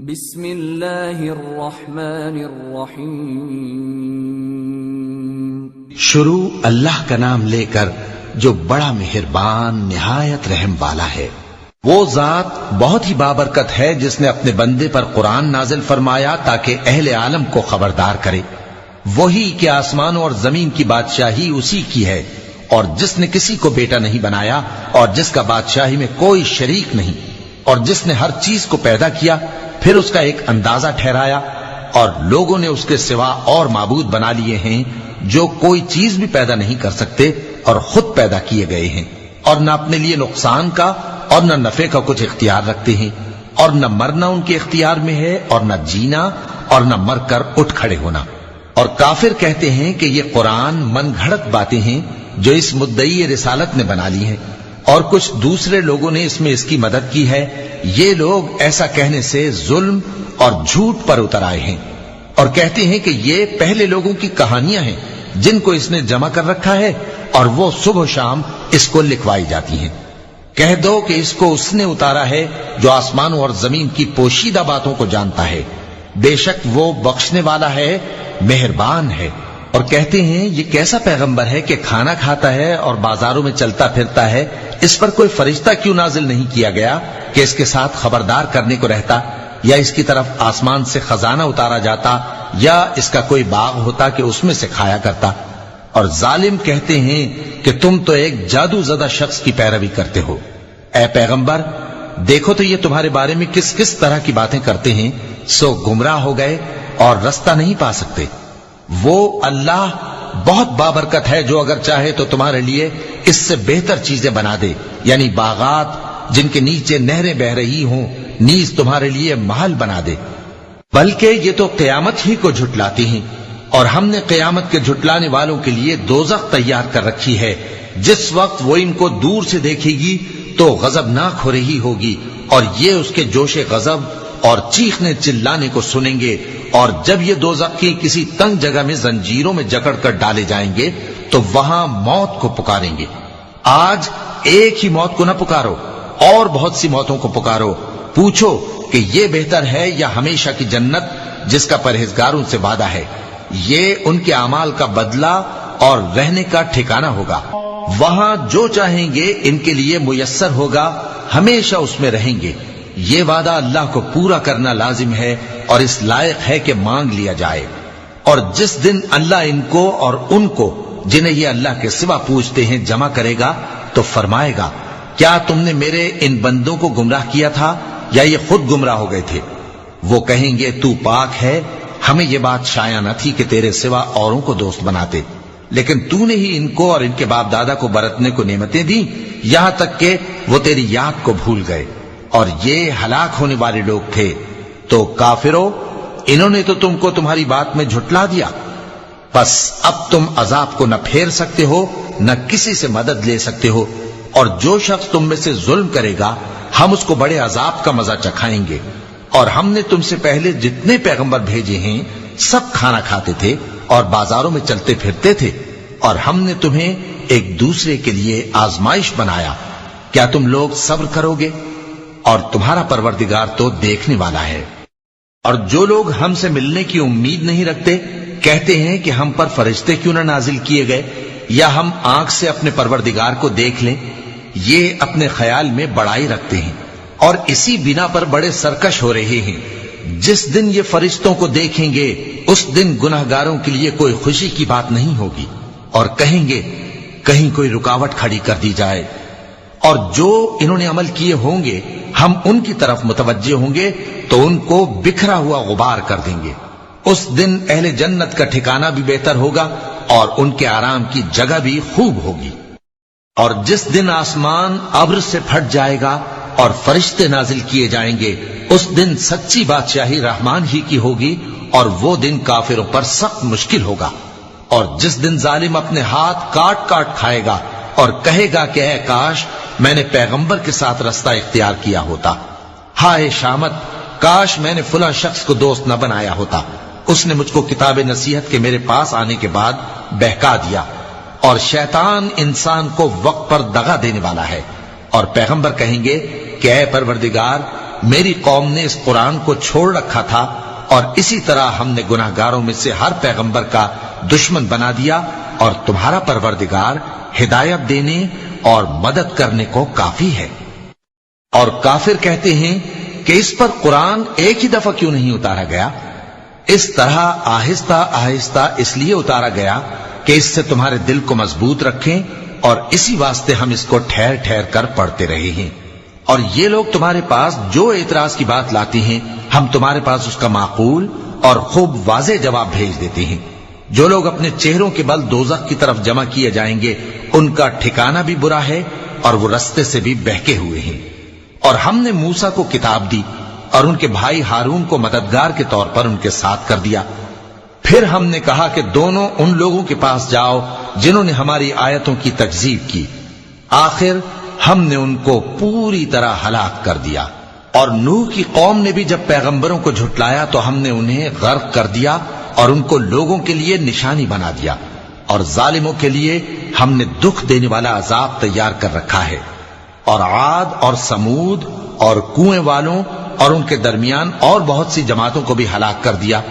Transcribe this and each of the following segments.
بسم اللہ الرحمن الرحیم۔ شروع اللہ کا نام لے کر جو بڑا مہربان نہایت رحم والا ہے۔ وہ ذات بہت ہی بابرکت ہے جس نے اپنے بندے پر قرآن نازل فرمایا تاکہ اہل عالم کو خبردار کرے۔ وہی کہ آسمانوں اور زمین کی بادشاہی اسی کی ہے، اور جس نے کسی کو بیٹا نہیں بنایا اور جس کا بادشاہی میں کوئی شریک نہیں، اور جس نے ہر چیز کو پیدا کیا پھر اس کا ایک اندازہ ٹھہرایا، اور لوگوں نے اس کے سوا اور معبود بنا لیے ہیں جو کوئی چیز بھی پیدا نہیں کر سکتے اور خود پیدا کیے گئے ہیں، اور نہ اپنے لیے نقصان کا اور نہ نفع کا کچھ اختیار رکھتے ہیں، اور نہ مرنا ان کے اختیار میں ہے اور نہ جینا اور نہ مر کر اٹھ کھڑے ہونا۔ اور کافر کہتے ہیں کہ یہ قرآن من گھڑت باتیں ہیں جو اس مدعی رسالت نے بنا لی ہیں، اور کچھ دوسرے لوگوں نے اس میں اس کی مدد کی ہے۔ یہ لوگ ایسا کہنے سے ظلم اور جھوٹ پر اتر آئے ہیں، اور کہتے ہیں کہ یہ پہلے لوگوں کی کہانیاں ہیں جن کو اس نے جمع کر رکھا ہے، اور وہ صبح و شام اس کو لکھوائی جاتی ہیں۔ کہہ دو کہ اس کو اس نے اتارا ہے جو آسمانوں اور زمین کی پوشیدہ باتوں کو جانتا ہے، بے شک وہ بخشنے والا ہے، مہربان ہے۔ اور کہتے ہیں یہ کیسا پیغمبر ہے کہ کھانا کھاتا ہے اور بازاروں میں چلتا پھرتا ہے، اس پر کوئی فرشتہ کیوں نازل نہیں کیا گیا کہ اس کے ساتھ خبردار کرنے کو رہتا، یا اس کی طرف آسمان سے خزانہ اتارا جاتا، یا اس کا کوئی باغ ہوتا کہ اس میں سے کھایا کرتا۔ اور ظالم کہتے ہیں کہ تم تو ایک جادو زدہ شخص کی پیروی کرتے ہو۔ اے پیغمبر دیکھو تو یہ تمہارے بارے میں کس کس طرح کی باتیں کرتے ہیں، سو گمراہ ہو گئے اور رستہ نہیں پا سکتے۔ وہ اللہ بہت بابرکت ہے جو اگر چاہے تو تمہارے لیے اس سے بہتر چیزیں بنا دے، یعنی باغات جن کے نیچے نہریں بہ رہی ہوں، نیز تمہارے لیے محل بنا دے۔ بلکہ یہ تو قیامت ہی کو جھٹلاتی ہیں، اور ہم نے قیامت کے جھٹلانے والوں کے لیے دوزخ تیار کر رکھی ہے، جس وقت وہ ان کو دور سے دیکھے گی تو غضبناک ہو رہی ہوگی، اور یہ اس کے جوش غضب اور چیخنے چلانے کو سنیں گے۔ اور جب یہ دوزخ کی کسی تنگ جگہ میں زنجیروں میں جکڑ کر ڈالے جائیں گے تو وہاں موت کو پکاریں گے۔ آج ایک ہی موت کو نہ پکارو، اور بہت سی موتوں کو پکارو، پوچھو کہ یہ بہتر ہے یا ہمیشہ کی جنت جس کا پرہیزگاروں سے وعدہ ہے۔ یہ ان کے اعمال کا بدلہ اور رہنے کا ٹھکانہ ہوگا، وہاں جو چاہیں گے ان کے لیے میسر ہوگا، ہمیشہ اس میں رہیں گے۔ یہ وعدہ اللہ کو پورا کرنا لازم ہے اور اس لائق ہے کہ مانگ لیا جائے۔ اور جس دن اللہ ان کو اور ان کو جنہیں یہ اللہ کے سوا پوچھتے ہیں جمع کرے گا تو فرمائے گا، کیا تم نے میرے ان بندوں کو گمراہ کیا تھا یا یہ خود گمراہ ہو گئے تھے؟ وہ کہیں گے تو پاک ہے، ہمیں یہ بات شایع نہ تھی کہ تیرے سوا اوروں کو دوست بناتے، لیکن تو نے ہی ان کو اور ان کے باپ دادا کو برتنے کو نعمتیں دی، یہاں تک کہ وہ تیری یاد کو بھول گئے، اور یہ ہلاک ہونے والے لوگ تھے۔ تو کافرو، انہوں نے تو تم کو تمہاری بات میں جھٹلا دیا، بس اب تم عذاب کو نہ پھیر سکتے ہو نہ کسی سے مدد لے سکتے ہو، اور جو شخص تم میں سے ظلم کرے گا ہم اس کو بڑے عذاب کا مزہ چکھائیں گے۔ اور ہم نے تم سے پہلے جتنے پیغمبر بھیجے ہیں سب کھانا کھاتے تھے اور بازاروں میں چلتے پھرتے تھے، اور ہم نے تمہیں ایک دوسرے کے لیے آزمائش بنایا، کیا تم لوگ صبر کرو گے؟ اور تمہارا پروردگار تو دیکھنے والا ہے۔ اور جو لوگ ہم سے ملنے کی امید نہیں رکھتے کہتے ہیں کہ ہم پر فرشتے کیوں نہ نازل کیے گئے، یا ہم آنکھ سے اپنے پروردگار کو دیکھ لیں۔ یہ اپنے خیال میں بڑائی رکھتے ہیں اور اسی بنا پر بڑے سرکش ہو رہے ہیں۔ جس دن یہ فرشتوں کو دیکھیں گے اس دن گناہگاروں کے لیے کوئی خوشی کی بات نہیں ہوگی، اور کہیں گے کہیں کوئی رکاوٹ کھڑی کر دی جائے۔ اور جو انہوں نے عمل کیے ہوں گے ہم ان کی طرف متوجہ ہوں گے تو ان کو بکھرا ہوا غبار کر دیں گے۔ اس دن اہل جنت کا ٹھکانہ بھی بہتر ہوگا اور ان کے آرام کی جگہ بھی خوب ہوگی۔ اور جس دن آسمان ابر سے پھٹ جائے گا اور فرشتے نازل کیے جائیں گے، اس دن سچی بادشاہی رحمان ہی کی ہوگی، اور وہ دن کافروں پر سخت مشکل ہوگا۔ اور جس دن ظالم اپنے ہاتھ کاٹ کاٹ کھائے گا اور کہے گا کہ اے کاش میں نے پیغمبر کے ساتھ رستہ اختیار کیا ہوتا، ہائے شامت کاش میں نے فلاں شخص کو دوست نہ بنایا ہوتا، اس نے مجھ کو کتاب نصیحت کے میرے پاس آنے کے بعد بہکا دیا۔ اور شیطان انسان کو وقت پر دغا دینے والا ہے۔ اور پیغمبر کہیں گے کہ اے پروردگار میری قوم نے اس قرآن کو چھوڑ رکھا تھا اور اسی طرح ہم نے گناہگاروں میں سے ہر پیغمبر کا دشمن بنا دیا، اور تمہارا پروردگار ہدایت دینے اور مدد کرنے کو کافی ہے۔ اور کافر کہتے ہیں کہ اس پر قرآن ایک ہی دفعہ کیوں نہیں اتارا گیا؟ اس طرح آہستہ آہستہ اس لیے اتارا گیا کہ اس سے تمہارے دل کو مضبوط رکھیں، اور اسی واسطے ہم اس کو ٹھہر ٹھہر کر پڑھتے رہے ہیں۔ اور یہ لوگ تمہارے پاس جو اعتراض کی بات لاتے ہیں، ہم تمہارے پاس اس کا معقول اور خوب واضح جواب بھیج دیتے ہیں۔ جو لوگ اپنے چہروں کے بل دوزخ کی طرف جمع کیے جائیں گے، ان کا ٹھکانہ بھی برا ہے اور وہ رستے سے بھی بہکے ہوئے ہیں۔ اور ہم نے موسیٰ کو کتاب دی اور ان کے بھائی ہارون کو مددگار کے طور پر ان کے ساتھ کر دیا۔ پھر ہم نے کہا کہ دونوں ان لوگوں کے پاس جاؤ جنہوں نے ہماری آیتوں کی تکذیب کی، آخر ہم نے ان کو پوری طرح ہلاک کر دیا۔ اور نوح کی قوم نے بھی جب پیغمبروں کو جھٹلایا تو ہم نے انہیں غرق کر دیا اور ان کو لوگوں کے لیے نشانی بنا دیا، اور ظالموں کے لیے ہم نے دکھ دینے والا عذاب تیار کر رکھا ہے۔ اور عاد اور سمود اور کنویں والوں اور ان کے درمیان اور بہت سی جماعتوں کو بھی ہلاک کر دیا،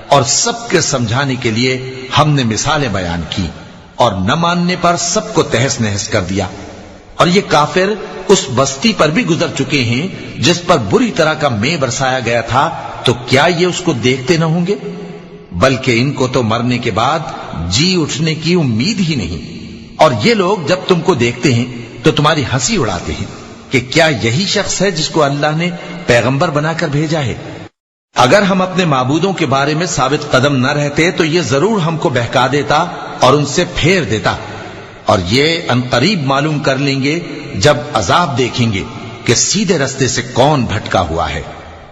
اور سب کے سمجھانے کے لیے ہم نے مثالیں بیان کی، اور نہ ماننے پر سب کو تہس نہس کر دیا۔ اور یہ کافر اس بستی پر بھی گزر چکے ہیں جس پر بری طرح کا مے برسایا گیا تھا، تو کیا یہ اس کو دیکھتے نہ ہوں گے؟ بلکہ ان کو تو مرنے کے بعد جی اٹھنے کی امید ہی نہیں۔ اور یہ لوگ جب تم کو دیکھتے ہیں تو تمہاری ہنسی اڑاتے ہیں کہ کیا یہی شخص ہے جس کو اللہ نے پیغمبر بنا کر بھیجا ہے؟ اگر ہم اپنے معبودوں کے بارے میں ثابت قدم نہ رہتے تو یہ ضرور ہم کو بہکا دیتا اور ان سے پھیر دیتا، اور یہ عنقریب معلوم کر لیں گے جب عذاب دیکھیں گے کہ سیدھے رستے سے کون بھٹکا ہوا ہے۔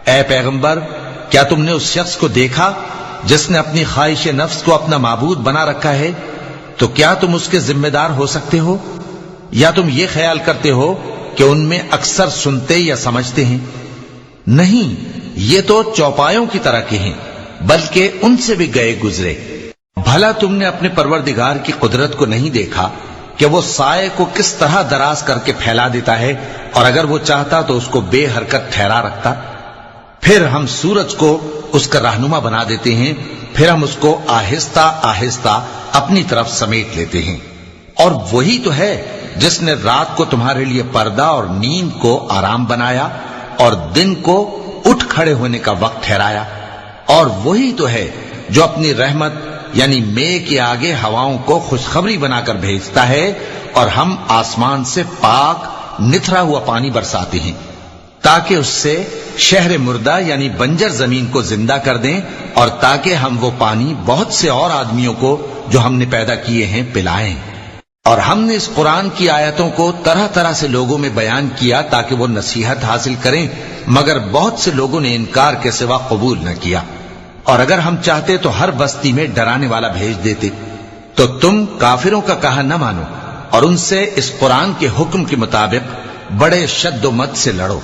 اے پیغمبر، کیا تم نے اس شخص کو دیکھا جس نے اپنی خواہش نفس کو اپنا معبود بنا رکھا ہے؟ تو کیا تم اس کے ذمہ دار ہو سکتے ہو؟ یا تم یہ خیال کرتے ہو کہ ان میں اکثر سنتے یا سمجھتے ہیں؟ نہیں، یہ تو چوپایوں کی طرح کے ہیں، بلکہ ان سے بھی گئے گزرے۔ بھلا تم نے اپنے پروردگار کی قدرت کو نہیں دیکھا کہ وہ سائے کو کس طرح دراز کر کے پھیلا دیتا ہے، اور اگر وہ چاہتا تو اس کو بے حرکت ٹھہرا رکھتا؟ پھر ہم سورج کو اس کا رہنما بنا دیتے ہیں، پھر ہم اس کو آہستہ آہستہ اپنی طرف سمیٹ لیتے ہیں۔ اور وہی تو ہے جس نے رات کو تمہارے لیے پردہ اور نیند کو آرام بنایا اور دن کو اٹھ کھڑے ہونے کا وقت ٹھہرایا۔ اور وہی تو ہے جو اپنی رحمت یعنی مے کے آگے ہواؤں کو خوشخبری بنا کر بھیجتا ہے، اور ہم آسمان سے پاک نتھرا ہوا پانی برساتے ہیں تاکہ اس سے شہر مردہ یعنی بنجر زمین کو زندہ کر دیں، اور تاکہ ہم وہ پانی بہت سے اور آدمیوں کو جو ہم نے پیدا کیے ہیں پلائیں۔ اور ہم نے اس قرآن کی آیتوں کو طرح طرح سے لوگوں میں بیان کیا تاکہ وہ نصیحت حاصل کریں، مگر بہت سے لوگوں نے انکار کے سوا قبول نہ کیا۔ اور اگر ہم چاہتے تو ہر بستی میں ڈرانے والا بھیج دیتے، تو تم کافروں کا کہا نہ مانو اور ان سے اس قرآن کے حکم کے مطابق بڑے شد و مت سے لڑو۔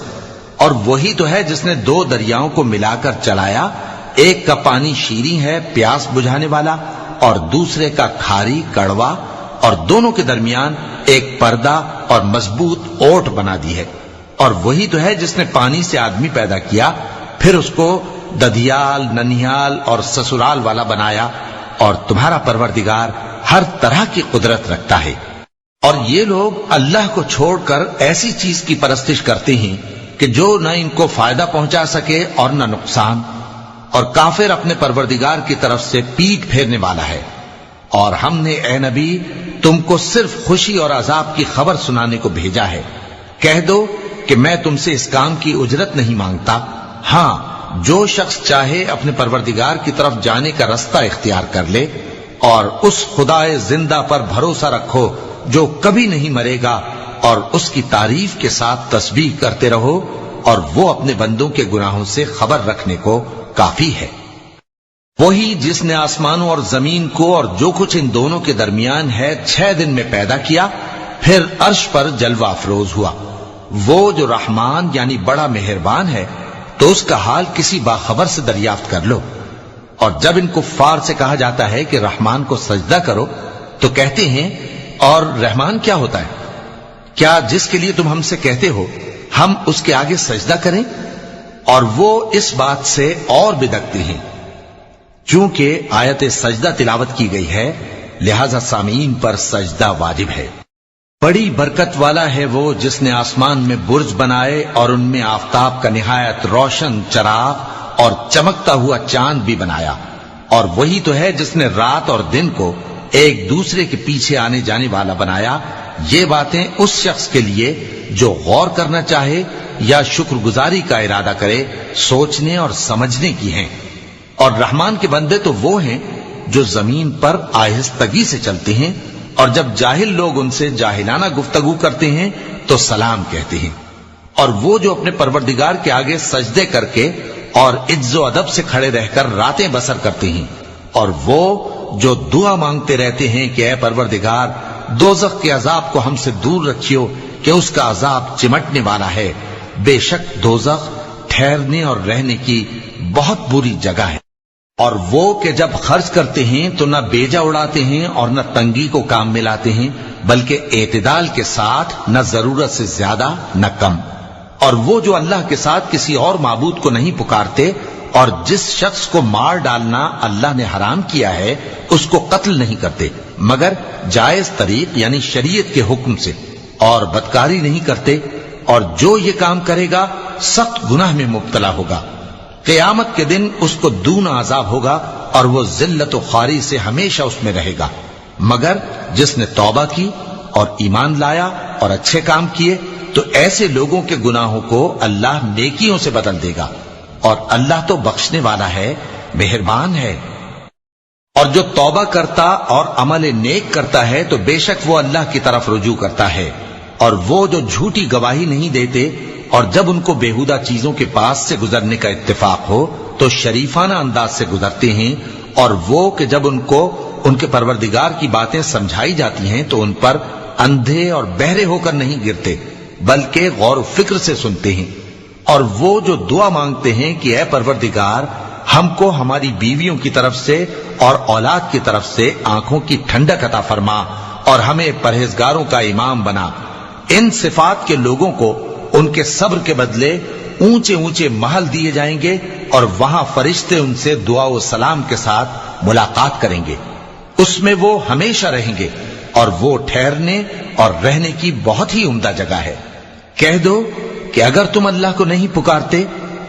اور وہی تو ہے جس نے دو دریاؤں کو ملا کر چلایا، ایک کا پانی شیریں ہے پیاس بجھانے والا، اور دوسرے کا کھاری کڑوا، اور دونوں کے درمیان ایک پردہ اور مضبوط اوٹ بنا دی ہے۔ اور وہی تو ہے جس نے پانی سے آدمی پیدا کیا، پھر اس کو ددیال، ننیال اور سسرال والا بنایا، اور تمہارا پروردگار ہر طرح کی قدرت رکھتا ہے۔ اور یہ لوگ اللہ کو چھوڑ کر ایسی چیز کی پرستش کرتے ہیں کہ جو نہ ان کو فائدہ پہنچا سکے اور نہ نقصان، اور کافر اپنے پروردگار کی طرف سے پیٹ پھیرنے والا ہے۔ اور ہم نے اے نبی تم کو صرف خوشی اور عذاب کی خبر سنانے کو بھیجا ہے۔ کہہ دو کہ میں تم سے اس کام کی اجرت نہیں مانگتا، ہاں جو شخص چاہے اپنے پروردگار کی طرف جانے کا رستہ اختیار کر لے، اور اس خدائے زندہ پر بھروسہ رکھو جو کبھی نہیں مرے گا، اور اس کی تعریف کے ساتھ تسبیح کرتے رہو، اور وہ اپنے بندوں کے گناہوں سے خبر رکھنے کو کافی ہے۔ وہی جس نے آسمانوں اور زمین کو اور جو کچھ ان دونوں کے درمیان ہے 6 دن میں پیدا کیا، پھر عرش پر جلوہ افروز ہوا۔ وہ جو رحمان یعنی بڑا مہربان ہے، تو اس کا حال کسی باخبر سے دریافت کر لو۔ اور جب ان کفار سے کہا جاتا ہے کہ رحمان کو سجدہ کرو، تو کہتے ہیں اور رحمان کیا ہوتا ہے؟ کیا جس کے لیے تم ہم سے کہتے ہو ہم اس کے آگے سجدہ کریں؟ اور وہ اس بات سے اور بدکتے ہیں چونکہ آیت سجدہ تلاوت کی گئی ہے، لہذا سامعین پر سجدہ واجب ہے۔ بڑی برکت والا ہے وہ جس نے آسمان میں برج بنائے اور ان میں آفتاب کا نہایت روشن چراغ اور چمکتا ہوا چاند بھی بنایا، اور وہی تو ہے جس نے رات اور دن کو ایک دوسرے کے پیچھے آنے جانے والا بنایا۔ یہ باتیں اس شخص کے لیے جو غور کرنا چاہے یا شکر گزاری کا ارادہ کرے سوچنے اور سمجھنے کی ہیں۔ اور رحمان کے بندے تو وہ ہیں جو زمین پر آہستگی سے چلتے ہیں، اور جب جاہل لوگ ان سے جاہلانہ گفتگو کرتے ہیں تو سلام کہتے ہیں۔ اور وہ جو اپنے پروردگار کے آگے سجدے کر کے اور عز و ادب سے کھڑے رہ کر راتیں بسر کرتے ہیں، اور وہ جو دعا مانگتے رہتے ہیں کہ اے پروردگار دوزخ کے عذاب کو ہم سے دور رکھیو کہ اس کا عذاب چمٹنے والا ہے، بے شک دوزخ ٹھہرنے اور رہنے کی بہت بری جگہ ہے۔ اور وہ کہ جب خرچ کرتے ہیں تو نہ بیجا اڑاتے ہیں اور نہ تنگی کو کام میں لاتے ہیں، بلکہ اعتدال کے ساتھ، نہ ضرورت سے زیادہ نہ کم۔ اور وہ جو اللہ کے ساتھ کسی اور معبود کو نہیں پکارتے، اور جس شخص کو مار ڈالنا اللہ نے حرام کیا ہے اس کو قتل نہیں کرتے مگر جائز طریق یعنی شریعت کے حکم سے، اور بدکاری نہیں کرتے، اور جو یہ کام کرے گا سخت گناہ میں مبتلا ہوگا۔ قیامت کے دن اس کو دونا عذاب ہوگا اور وہ ذلت و خواری سے ہمیشہ اس میں رہے گا، مگر جس نے توبہ کی اور ایمان لایا اور اچھے کام کیے تو ایسے لوگوں کے گناہوں کو اللہ نیکیوں سے بدل دے گا، اور اللہ تو بخشنے والا ہے، مہربان ہے۔ اور جو توبہ کرتا اور عمل نیک کرتا ہے تو بے شک وہ اللہ کی طرف رجوع کرتا ہے۔ اور وہ جو جھوٹی گواہی نہیں دیتے اور جب ان کو بےہودہ چیزوں کے پاس سے گزرنے کا اتفاق ہو تو شریفانہ انداز سے گزرتے ہیں، اور وہ کہ جب ان کو ان کے پروردگار کی باتیں سمجھائی جاتی ہیں تو ان پر اندھے اور بہرے ہو کر نہیں گرتے بلکہ غور و فکر سے سنتے ہیں۔ اور وہ جو دعا مانگتے ہیں کہ اے پروردگار ہم کو ہماری بیویوں کی طرف سے اور اولاد کی طرف سے آنکھوں کی ٹھنڈک عطا فرما اور ہمیں پرہیزگاروں کا امام بنا، ان صفات کے لوگوں کو ان کے صبر کے بدلے اونچے اونچے محل دیے جائیں گے، اور وہاں فرشتے ان سے دعا و سلام کے ساتھ ملاقات کریں گے، اس میں وہ ہمیشہ رہیں گے، اور وہ ٹھہرنے اور رہنے کی بہت ہی عمدہ جگہ ہے۔ کہہ دو کہ اگر تم اللہ کو نہیں پکارتے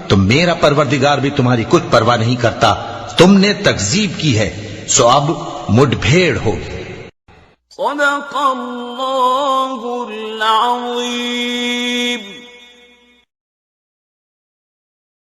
تو میرا پروردگار بھی تمہاری کچھ پرواہ نہیں کرتا، تم نے تکذیب کی ہے سو اب مڈ بھیڑ ہوگی۔ صدق اللہ العظیم۔